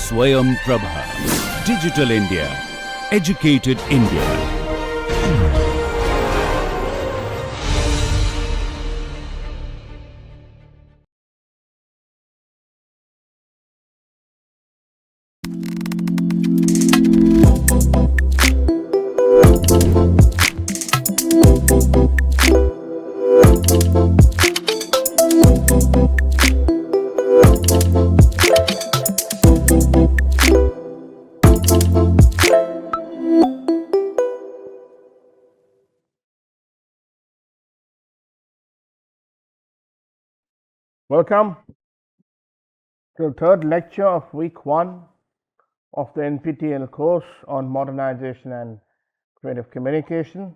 Swayam Prabha. Digital India. Educated India. Welcome to the third lecture of week 1 of the NPTEL course on modernization and creative communication.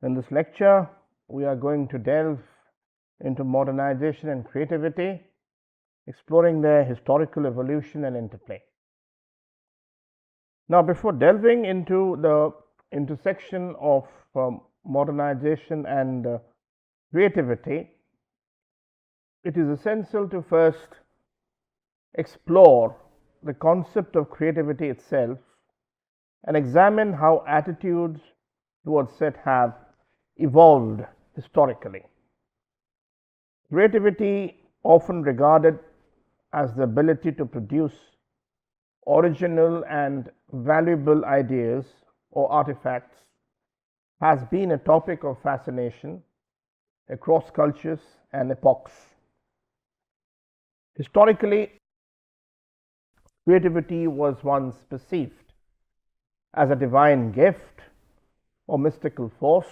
In this lecture, we are going to delve into modernization and creativity, exploring their historical evolution and interplay. Now, before delving into the intersection of modernization and creativity, it is essential to first explore the concept of creativity itself and examine how attitudes towards it have evolved historically. Creativity, often regarded as the ability to produce original and valuable ideas or artifacts, has been a topic of fascination across cultures and epochs. Historically, creativity was once perceived as a divine gift or mystical force,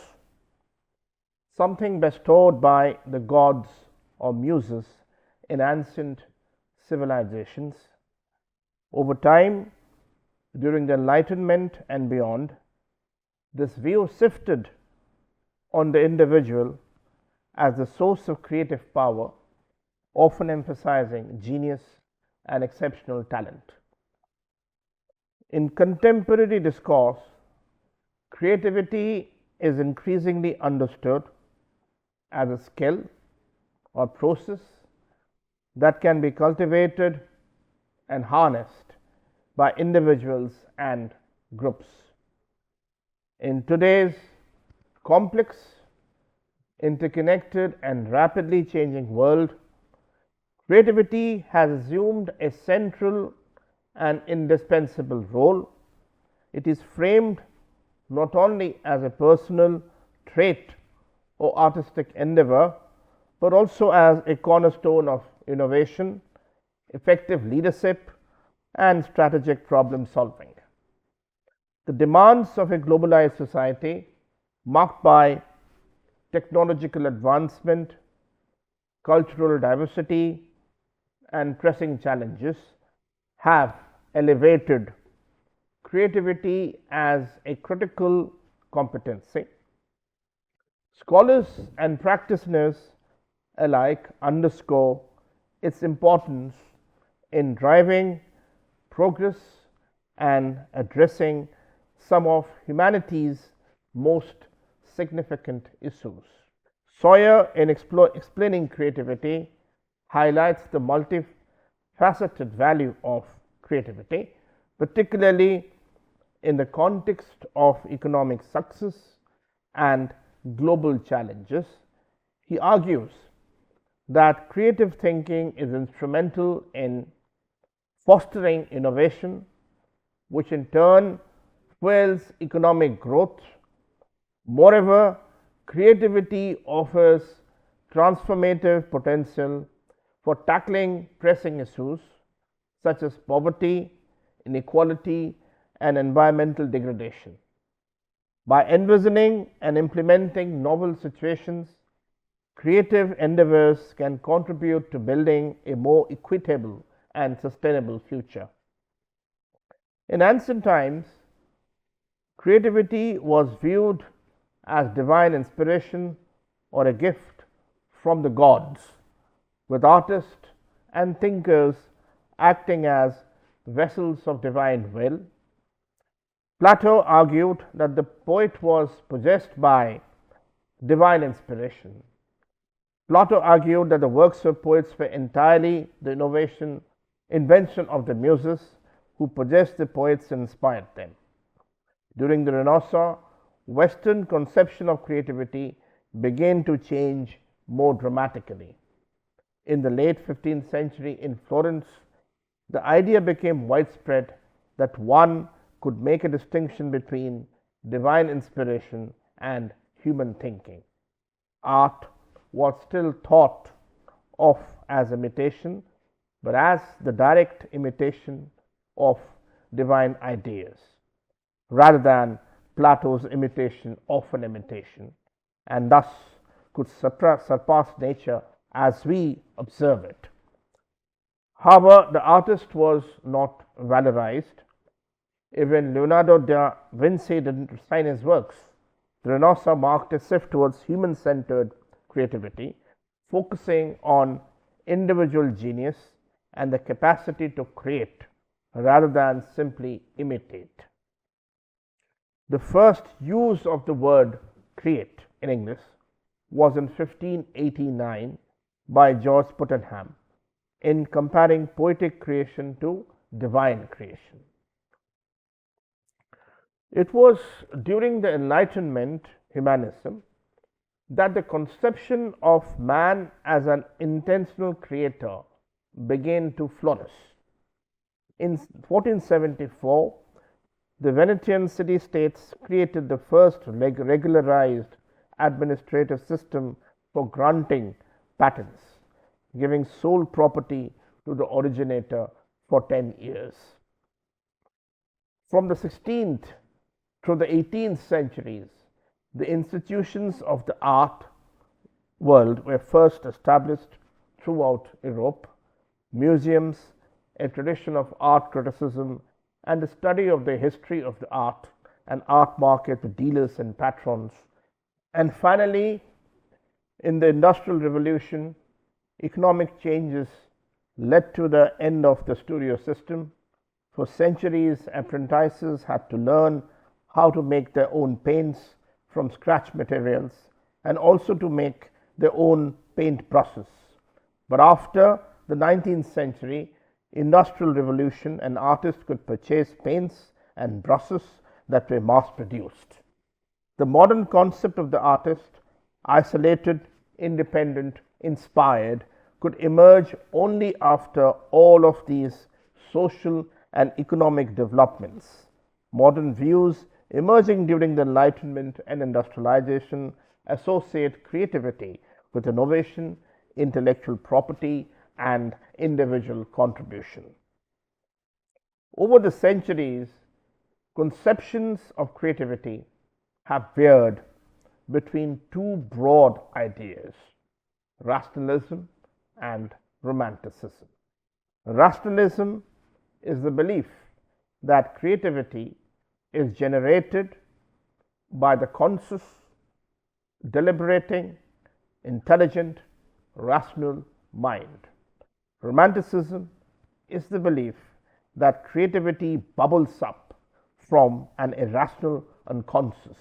something bestowed by the gods or muses in ancient civilizations. Over time, during the Enlightenment and beyond, this view shifted on the individual as the source of creative power, often emphasizing genius and exceptional talent. In contemporary discourse, creativity is increasingly understood as a skill or process that can be cultivated and harnessed by individuals and groups. In today's complex, interconnected, and rapidly changing world, creativity has assumed a central and indispensable role. It is framed not only as a personal trait or artistic endeavor, but also as a cornerstone of innovation, effective leadership, and strategic problem solving. The demands of a globalized society, marked by technological advancement, cultural diversity, and pressing challenges, have elevated creativity as a critical competency. Scholars and practitioners alike underscore its importance in driving progress and addressing some of humanity's most significant issues. Sawyer, in explaining creativity, highlights the multifaceted value of creativity, particularly in the context of economic success and global challenges. He argues that creative thinking is instrumental in fostering innovation, which in turn fuels economic growth. Moreover, creativity offers transformative potential for tackling pressing issues such as poverty, inequality, and environmental degradation. By envisioning and implementing novel situations, creative endeavors can contribute to building a more equitable and sustainable future. In ancient times, creativity was viewed as divine inspiration or a gift from the gods, with artists and thinkers acting as vessels of divine will. Plato argued that the poet was possessed by divine inspiration. Plato argued that the works of poets were entirely the innovation invention of the muses who possessed the poets and inspired them. During the Renaissance, Western conception of creativity began to change more dramatically. In the late 15th century in Florence, the idea became widespread that one could make a distinction between divine inspiration and human thinking. Art was still thought of as imitation, but as the direct imitation of divine ideas, rather than Plato's imitation of an imitation, and thus could surpass nature as we observe it. However, the artist was not valorized. Even Leonardo da Vinci didn't sign his works. The Renaissance marked a shift towards human centered creativity, focusing on individual genius and the capacity to create rather than simply imitate. The first use of the word create in English was in 1589 by George Puttenham in comparing poetic creation to divine creation. It was during the Enlightenment humanism that the conception of man as an intentional creator began to flourish. In 1474, the Venetian city-states created the first regularized administrative system for granting patents, giving sole property to the originator for 10 years. From the 16th through the 18th centuries, the institutions of the art world were first established throughout Europe. Museums, a tradition of art criticism, and the study of the history of the art and art market with dealers and patrons. And finally, in the Industrial Revolution, economic changes led to the end of the studio system. For centuries, apprentices had to learn how to make their own paints from scratch materials and also to make their own paint brushes. But after the 19th century Industrial Revolution, an artist could purchase paints and brushes that were mass produced. The modern concept of the artist, isolated, independent, inspired, could emerge only after all of these social and economic developments. Modern views emerging during the Enlightenment and industrialization associate creativity with innovation, intellectual property, and individual contribution. Over the centuries, conceptions of creativity have veered between two broad ideas, rationalism and romanticism. Rationalism is the belief that creativity is generated by the conscious, deliberating, intelligent, rational mind. Romanticism is the belief that creativity bubbles up from an irrational unconscious,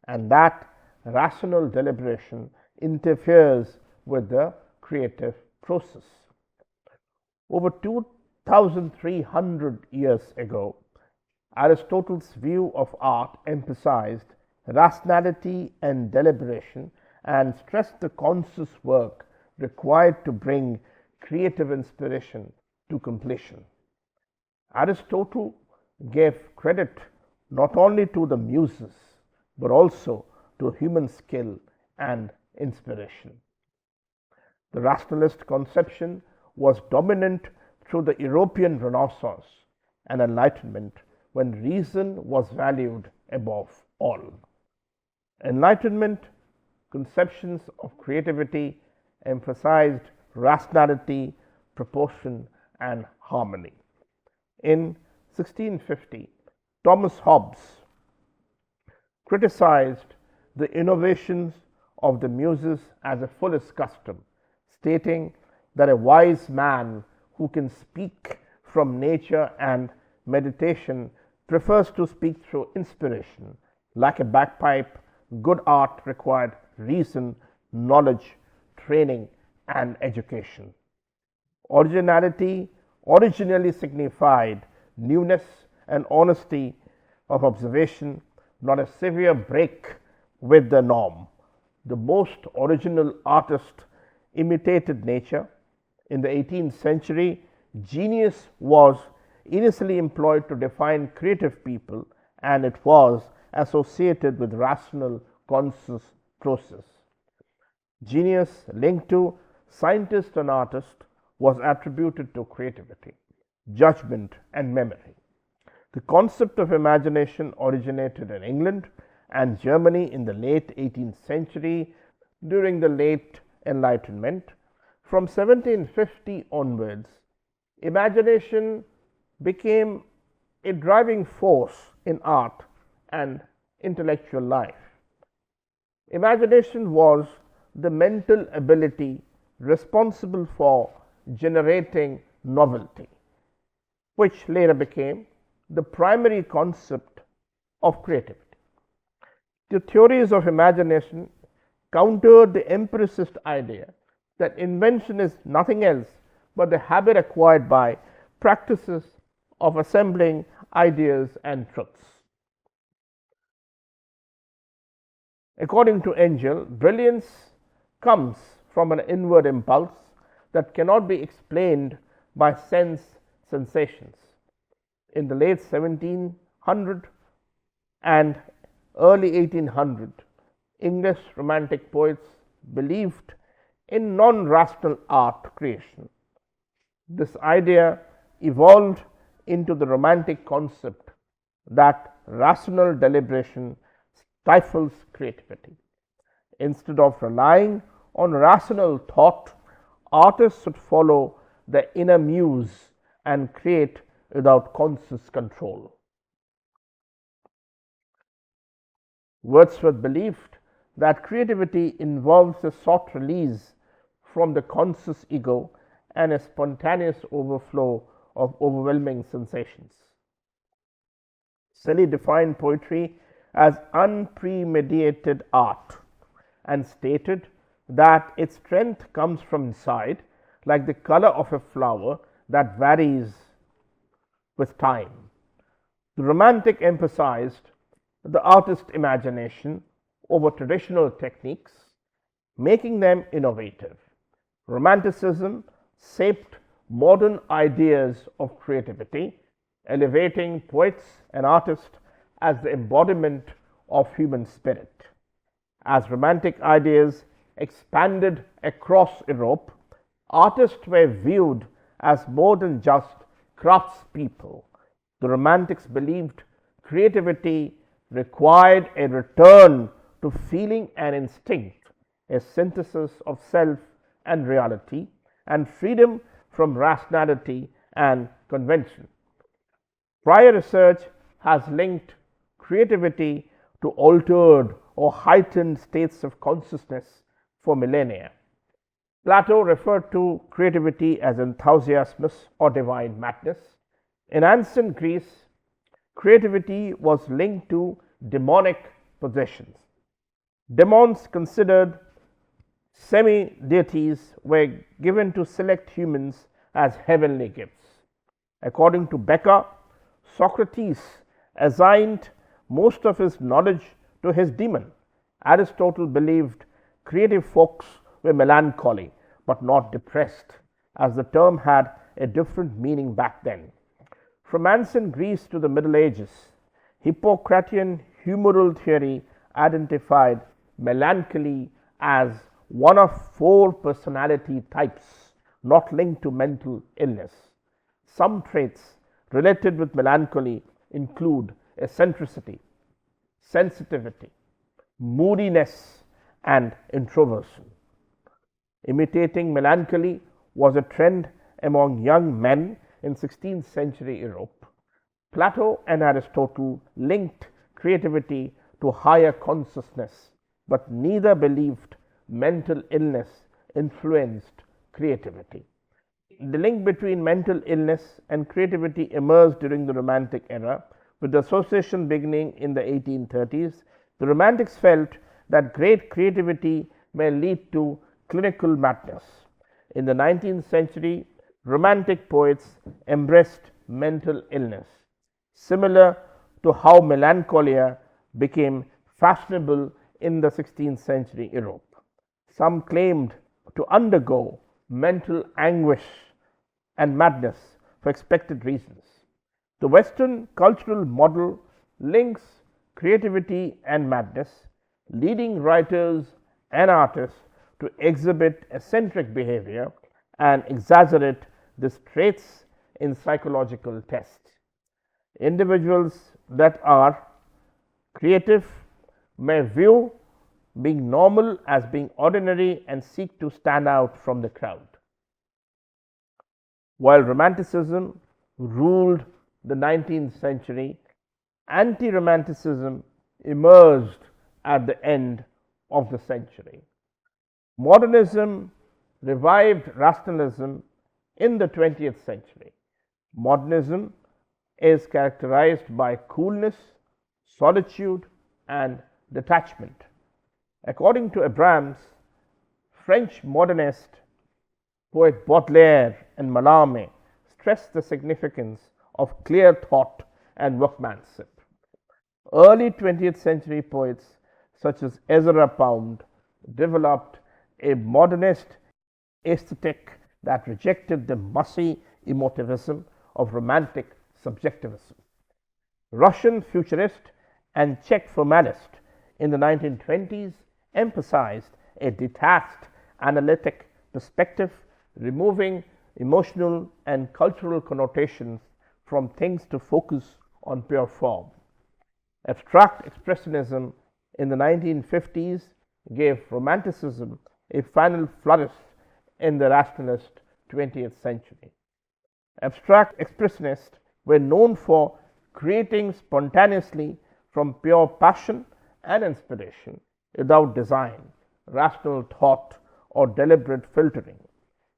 and that rational deliberation interferes with the creative process. Over 2,300 years ago, Aristotle's view of art emphasized rationality and deliberation and stressed the conscious work required to bring creative inspiration to completion. Aristotle gave credit not only to the muses but also to human skill and inspiration. The rationalist conception was dominant through the European Renaissance and Enlightenment, when reason was valued above all. Enlightenment conceptions of creativity emphasized rationality, proportion, and harmony. In 1650, Thomas Hobbes criticized the innovations of the muses as a foolish custom, stating that a wise man who can speak from nature and meditation prefers to speak through inspiration. Like a bagpipe, good art required reason, knowledge, training, and education. Originality, originally signified newness and honesty of observation, not a severe break with the norm. The most original artist imitated nature. In the 18th century, genius was initially employed to define creative people, and it was associated with rational, conscious process. Genius linked to scientist and artist was attributed to creativity, judgment, and memory. The concept of imagination originated in England and Germany in the late 18th century during the late Enlightenment. From 1750 onwards, imagination became a driving force in art and intellectual life. Imagination was the mental ability responsible for generating novelty, which later became the primary concept of creativity. The theories of imagination countered the empiricist idea that invention is nothing else but the habit acquired by practices of assembling ideas and truths. According to Engel, brilliance comes from an inward impulse that cannot be explained by sensations. In the late 1700 and early 1800, English Romantic poets believed in non-rational art creation. This idea evolved into the Romantic concept that rational deliberation stifles creativity. Instead of relying on rational thought, artists should follow the inner muse and create without conscious control. Wordsworth believed that creativity involves a sought release from the conscious ego and a spontaneous overflow of overwhelming sensations. Shelley defined poetry as unpremeditated art and stated that its strength comes from inside, like the color of a flower that varies with time. The Romantic emphasized the artist's imagination over traditional techniques, making them innovative. Romanticism shaped modern ideas of creativity, elevating poets and artists as the embodiment of human spirit. As Romantic ideas expanded across Europe, artists were viewed as more than just craftspeople. The Romantics believed creativity required a return to feeling and instinct, a synthesis of self and reality, and freedom from rationality and convention. Prior research has linked creativity to altered or heightened states of consciousness for millennia. Plato referred to creativity as enthusiasmus or divine madness. In ancient Greece, creativity was linked to demonic possessions. Demons, considered semi-deities, were given to select humans as heavenly gifts. According to Becker, Socrates assigned most of his knowledge to his demon. Aristotle believed creative folks were melancholy but not depressed, as the term had a different meaning back then. From ancient Greece to the Middle Ages, Hippocratean humoral theory identified melancholy as one of 4 personality types not linked to mental illness. Some traits related with melancholy include eccentricity, sensitivity, moodiness, and introversion. Imitating melancholy was a trend among young men in 16th century Europe. Plato and Aristotle linked creativity to higher consciousness, but neither believed mental illness influenced creativity. The link between mental illness and creativity emerged during the Romantic era, with the association beginning in the 1830s. The Romantics felt that great creativity may lead to clinical madness. In the 19th century, Romantic poets embraced mental illness, similar to how melancholia became fashionable in the 16th century Europe. Some claimed to undergo mental anguish and madness for expected reasons. The Western cultural model links creativity and madness, leading writers and artists to exhibit eccentric behavior and exaggerate these traits in psychological tests. Individuals that are creative may view being normal as being ordinary and seek to stand out from the crowd. While Romanticism ruled the 19th century, anti Romanticism emerged at the end of the century. Modernism revived rationalism in the 20th century. Modernism is characterized by coolness, solitude, and detachment. According to Abrams, French modernist poet Baudelaire and Mallarmé stressed the significance of clear thought and workmanship. Early 20th century poets such as Ezra Pound developed a modernist aesthetic that rejected the mushy emotivism of romantic subjectivism. Russian futurist and Czech formalist in the 1920s emphasized a detached, analytic perspective, removing emotional and cultural connotations from things to focus on pure form. Abstract expressionism in the 1950s gave Romanticism a final flourish in the rationalist 20th century. Abstract expressionists were known for creating spontaneously from pure passion and inspiration without design, rational thought, or deliberate filtering.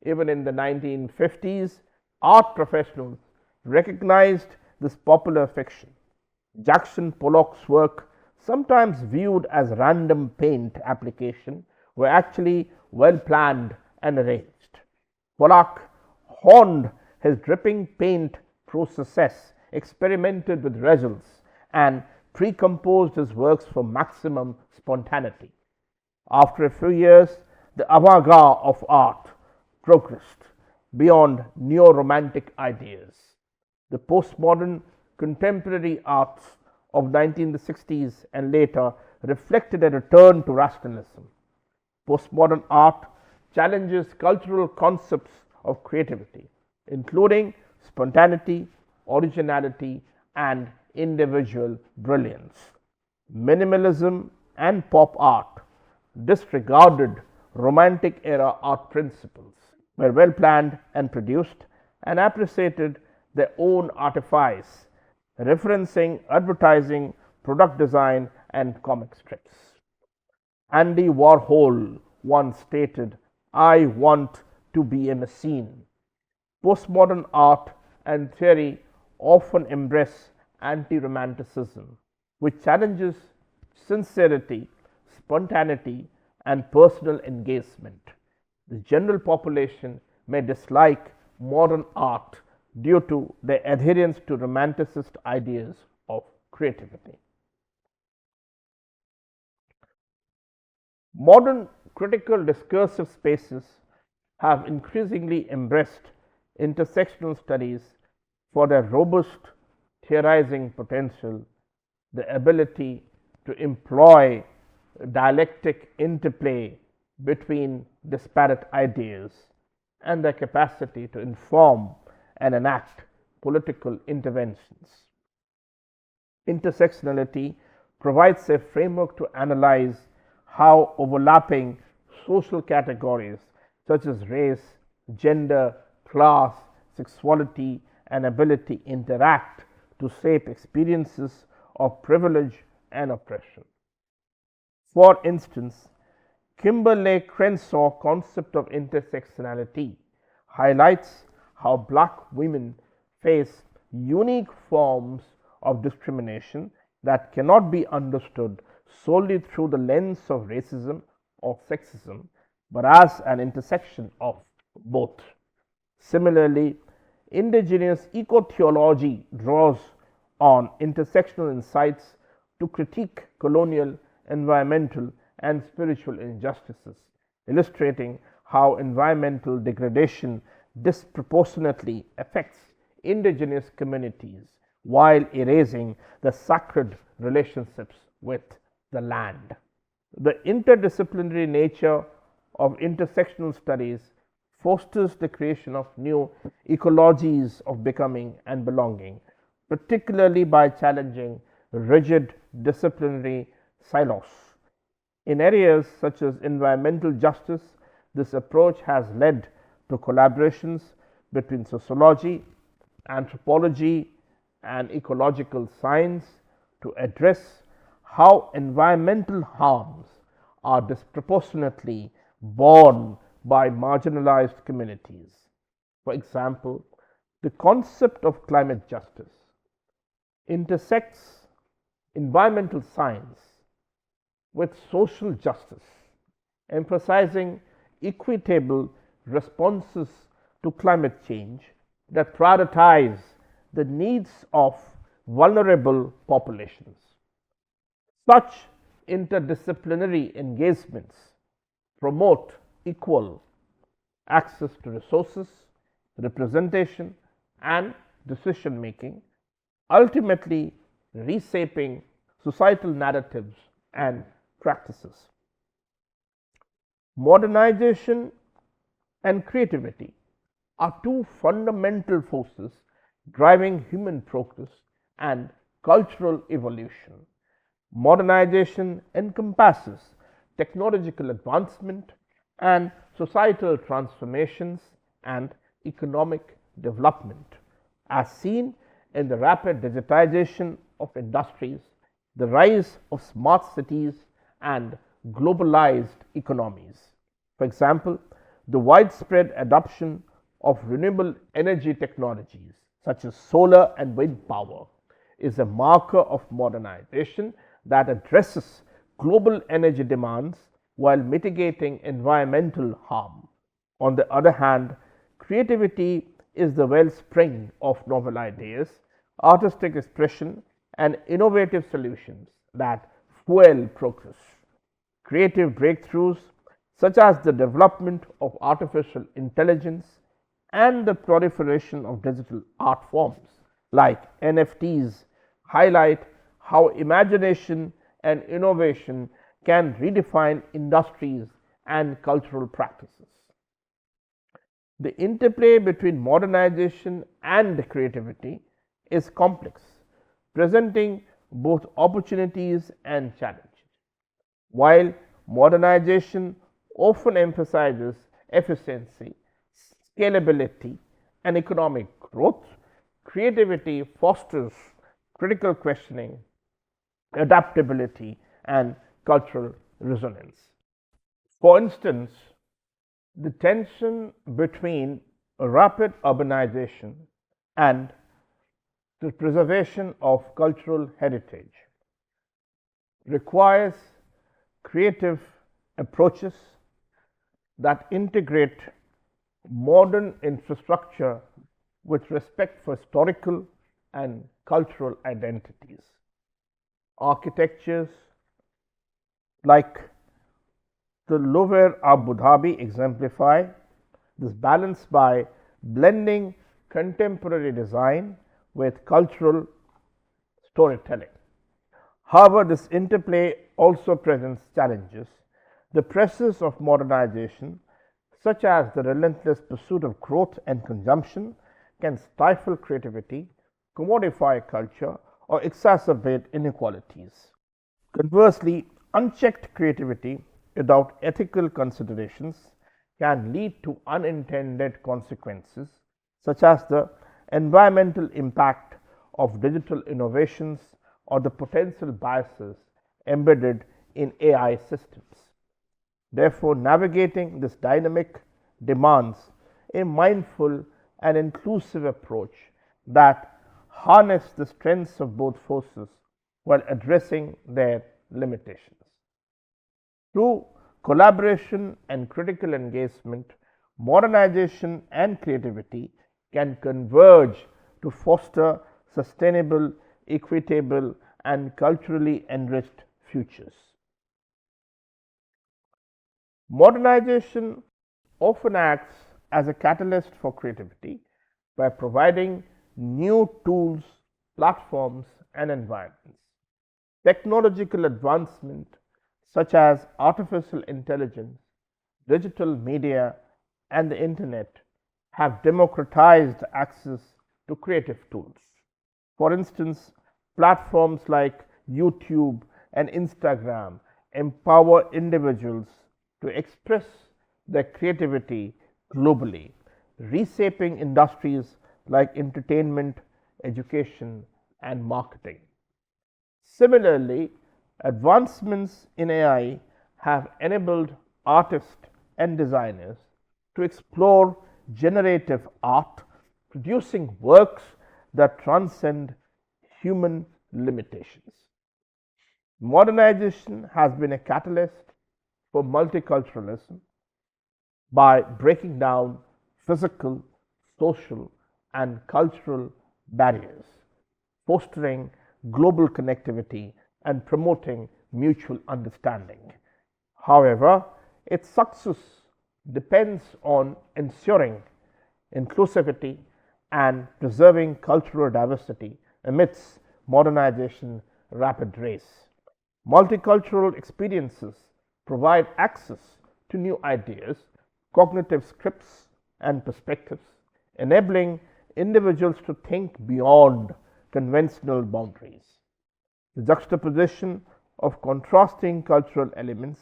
Even in the 1950s, art professionals recognized this popular fiction. Jackson Pollock's work, sometimes viewed as random paint application, were actually well planned and arranged. Pollock honed his dripping paint process, experimented with results, and pre-composed his works for maximum spontaneity. After a few years, the avant-garde of art progressed beyond neo-romantic ideas. The postmodern contemporary arts of 1960s and later reflected a return to rationalism. Postmodern art challenges cultural concepts of creativity, including spontaneity, originality, and individual brilliance. Minimalism and pop art disregarded Romantic era art principles, were well planned and produced, and appreciated their own artifice, referencing advertising, product design, and comic strips. Andy Warhol once stated, "I want to be a machine." Postmodern art and theory often embrace anti-romanticism, which challenges sincerity, spontaneity, and personal engagement. The general population may dislike modern art due to their adherence to romanticist ideas of creativity. Modern critical discursive spaces have increasingly embraced intersectional studies for their robust theorizing potential, the ability to employ dialectic interplay between disparate ideas, and their capacity to inform and enact political interventions. Intersectionality provides a framework to analyze how overlapping social categories such as race, gender, class, sexuality, and ability interact to shape experiences of privilege and oppression. For instance, Kimberlé Crenshaw's concept of intersectionality highlights how black women face unique forms of discrimination that cannot be understood solely through the lens of racism or sexism, but as an intersection of both. Similarly, indigenous eco-theology draws on intersectional insights to critique colonial, environmental, and spiritual injustices, illustrating how environmental degradation disproportionately affects indigenous communities while erasing the sacred relationships with the land. The interdisciplinary nature of intersectional studies fosters the creation of new ecologies of becoming and belonging, particularly by challenging rigid disciplinary silos. In areas such as environmental justice, this approach has led to collaborations between sociology, anthropology, and ecological science to address how environmental harms are disproportionately borne by marginalized communities. For example, the concept of climate justice intersects environmental science with social justice, emphasizing equitable responses to climate change that prioritize the needs of vulnerable populations. Such interdisciplinary engagements promote equal access to resources, representation, and decision making, ultimately reshaping societal narratives and practices. Modernization and creativity are two fundamental forces driving human progress and cultural evolution. Modernization encompasses technological advancement and societal transformations and economic development, as seen in the rapid digitization of industries, the rise of smart cities, and globalized economies. For example, the widespread adoption of renewable energy technologies such as solar and wind power is a marker of modernization that addresses global energy demands while mitigating environmental harm. On the other hand, creativity is the wellspring of novel ideas, artistic expression, and innovative solutions that fuel progress. Creative breakthroughs, such as the development of artificial intelligence and the proliferation of digital art forms like NFTs, highlight how imagination and innovation can redefine industries and cultural practices. The interplay between modernization and creativity is complex, presenting both opportunities and challenges. While modernization often emphasizes efficiency, scalability, and economic growth, creativity fosters critical questioning, adaptability, and cultural resonance. For instance, the tension between rapid urbanization and the preservation of cultural heritage requires creative approaches that integrate modern infrastructure with respect for historical and cultural identities. Architectures like the Louvre Abu Dhabi exemplify this balance by blending contemporary design with cultural storytelling. However, this interplay also presents challenges. The pressures of modernization, such as the relentless pursuit of growth and consumption, can stifle creativity, commodify culture, or exacerbate inequalities. Conversely, unchecked creativity without ethical considerations can lead to unintended consequences, such as the environmental impact of digital innovations or the potential biases embedded in AI systems. Therefore, navigating this dynamic demands a mindful and inclusive approach that harness the strengths of both forces while addressing their limitations. Through collaboration and critical engagement, Modernization and creativity can converge to foster sustainable, equitable, and culturally enriched futures. Modernization often acts as a catalyst for creativity by providing new tools, platforms, and environments. Technological advancement such as artificial intelligence, digital media, and the internet have democratized access to creative tools. For instance, platforms like YouTube and Instagram empower individuals to express their creativity globally, reshaping industries like entertainment, education, and marketing. Similarly, advancements in AI have enabled artists and designers to explore generative art, producing works that transcend human limitations. Modernization has been a catalyst for multiculturalism by breaking down physical, social, and cultural barriers, fostering global connectivity, and promoting mutual understanding. However, its success depends on ensuring inclusivity and preserving cultural diversity amidst modernization rapid race. Multicultural experiences provide access to new ideas, cognitive scripts, and perspectives, enabling individuals to think beyond conventional boundaries. The juxtaposition of contrasting cultural elements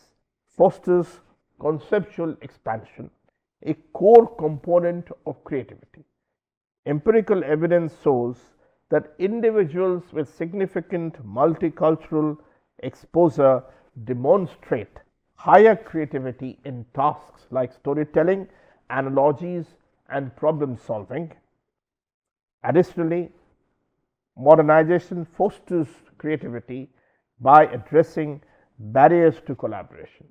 fosters conceptual expansion, a core component of creativity. Empirical evidence shows that individuals with significant multicultural exposure demonstrate higher creativity in tasks like storytelling, analogies, and problem solving. Additionally, modernization fosters creativity by addressing barriers to collaboration.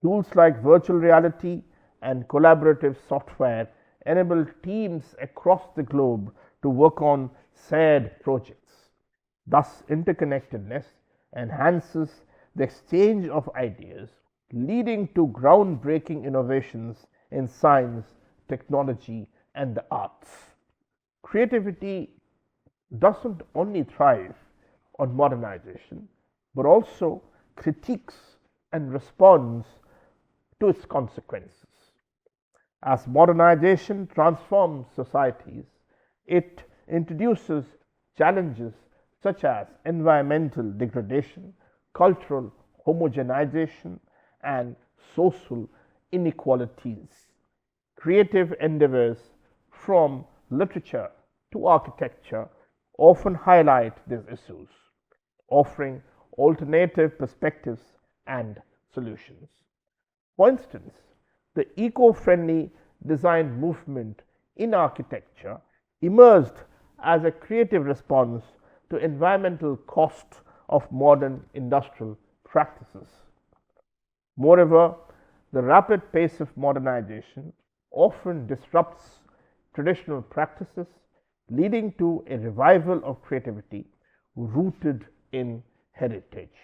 Tools like virtual reality and collaborative software enable teams across the globe to work on shared projects. Thus, interconnectedness enhances the exchange of ideas, leading to groundbreaking innovations in science, technology, and the arts. Creativity doesn't only thrive on modernization, but also critiques and responds to its consequences. As modernization transforms societies, it introduces challenges such as environmental degradation, cultural homogenization, and social inequalities. Creative endeavors from literature to architecture often highlight these issues, offering alternative perspectives and solutions. For instance, the eco-friendly design movement in architecture emerged as a creative response to environmental costs of modern industrial practices. Moreover, the rapid pace of modernization often disrupts traditional practices, leading to a revival of creativity rooted in heritage.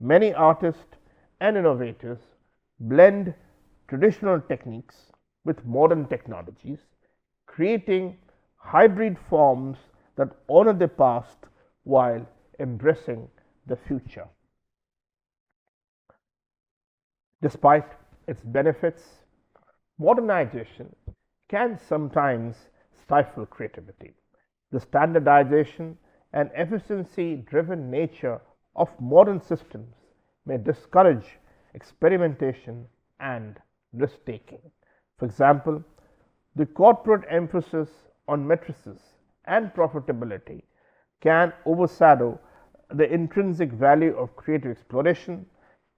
Many artists and innovators blend traditional techniques with modern technologies, creating hybrid forms that honor the past while embracing the future. Despite its benefits, modernization can sometimes stifle creativity. The standardization and efficiency driven nature of modern systems may discourage experimentation and risk taking. For example, the corporate emphasis on matrices and profitability can overshadow the intrinsic value of creative exploration.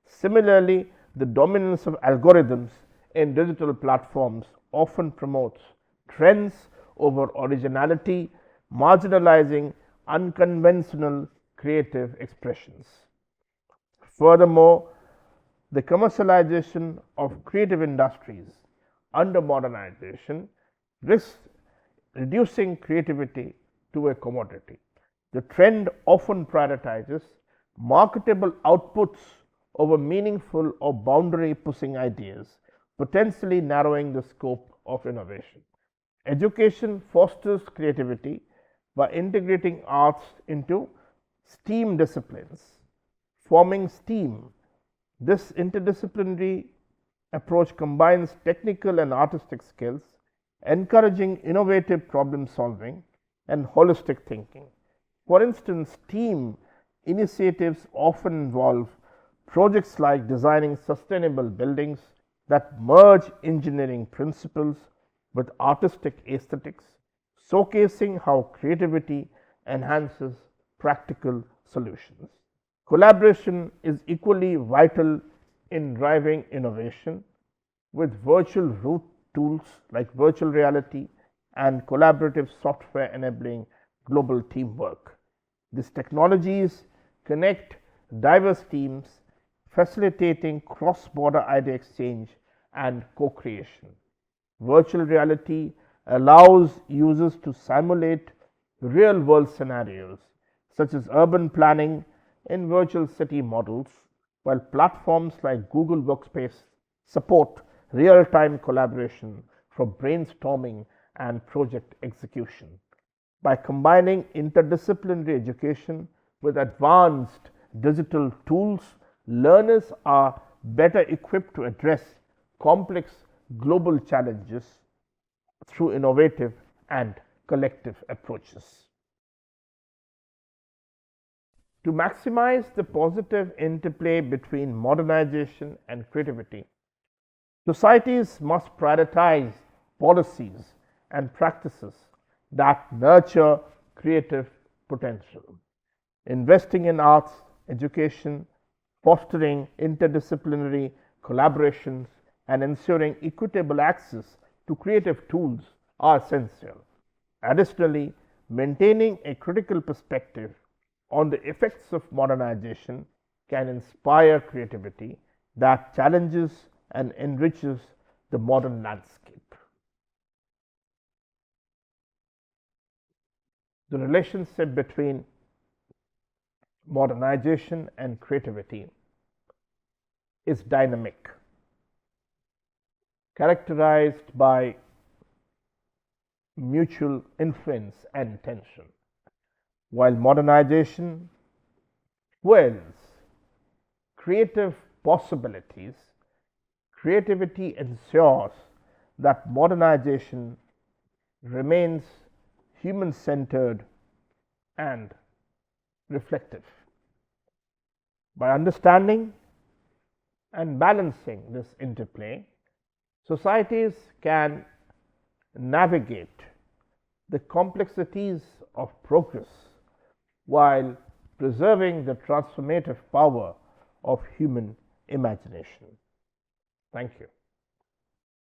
Similarly, the dominance of algorithms in digital platforms often promotes trends over originality, marginalizing unconventional creative expressions. Furthermore, the commercialization of creative industries under modernization risks reducing creativity to a commodity. The trend often prioritizes marketable outputs over meaningful or boundary pushing ideas, potentially narrowing the scope of innovation. Education fosters creativity by integrating arts into STEAM disciplines, forming STEAM. This interdisciplinary approach combines technical and artistic skills, encouraging innovative problem solving and holistic thinking. For instance, STEAM initiatives often involve projects like designing sustainable buildings that merge engineering principles with artistic aesthetics, showcasing how creativity enhances practical solutions. Collaboration is equally vital in driving innovation, with virtual root tools like virtual reality and collaborative software enabling global teamwork. These technologies connect diverse teams, facilitating cross-border idea exchange and co-creation. Virtual reality allows users to simulate real-world scenarios such as urban planning in virtual city models, while platforms like Google Workspace support real-time collaboration for brainstorming and project execution. By combining interdisciplinary education with advanced digital tools, learners are better equipped to address complex global challenges through innovative and collective approaches. To maximize the positive interplay between modernization and creativity, societies must prioritize policies and practices that nurture creative potential. Investing in arts education, fostering interdisciplinary collaborations, and ensuring equitable access to creative tools are essential. Additionally, maintaining a critical perspective on the effects of modernization can inspire creativity that challenges and enriches the modern landscape. The relationship between modernization and creativity is dynamic, characterized by mutual influence and tension. While modernization fuels creative possibilities, creativity ensures that modernization remains human-centered and reflective. By understanding and balancing this interplay, societies can navigate the complexities of progress while preserving the transformative power of human imagination. Thank you.